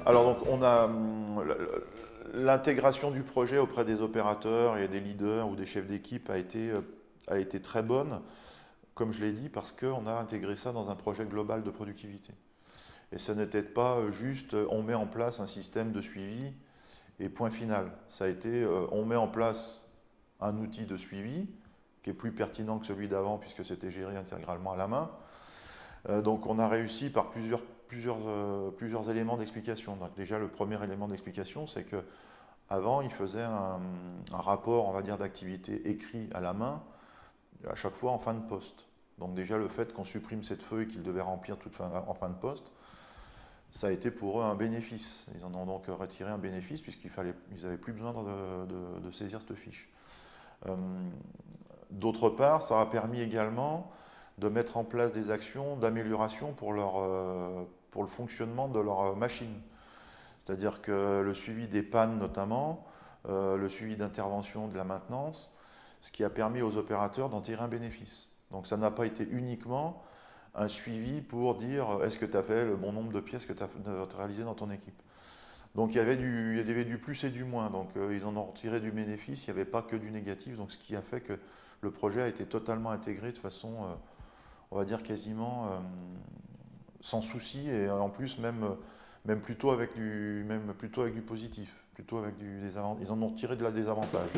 Alors donc on a l'intégration du projet auprès des opérateurs et des leaders ou des chefs d'équipe a été très bonne, comme je l'ai dit, parce qu'on a intégré ça dans un projet global de productivité. Et ça n'était pas juste on met en place un système de suivi et point final. Ça a été on met en place un outil de suivi qui est plus pertinent que celui d'avant puisque c'était géré intégralement à la main. Donc on a réussi par plusieurs éléments d'explication. Donc déjà le premier élément d'explication, c'est que avant il faisait un rapport, on va dire, d'activité écrit à la main, à chaque fois en fin de poste. Donc déjà le fait qu'on supprime cette feuille qu'ils devaient remplir en fin de poste, ça a été pour eux un bénéfice. Ils en ont donc retiré un bénéfice puisqu'ils n'avaient plus besoin de saisir cette fiche. D'autre part, ça a permis également de mettre en place des actions d'amélioration pour le fonctionnement de leur machine. C'est-à-dire que le suivi des pannes notamment, le suivi d'intervention de la maintenance, ce qui a permis aux opérateurs d'en tirer un bénéfice. Donc ça n'a pas été uniquement un suivi pour dire est-ce que tu as fait le bon nombre de pièces que tu as réalisées dans ton équipe. Donc il y avait du plus et du moins, donc ils en ont retiré du bénéfice, il n'y avait pas que du négatif, donc ce qui a fait que le projet a été totalement intégré de façon, on va dire quasiment sans souci, et en plus même plutôt avec du positif, plutôt avec ils en ont retiré des avantages.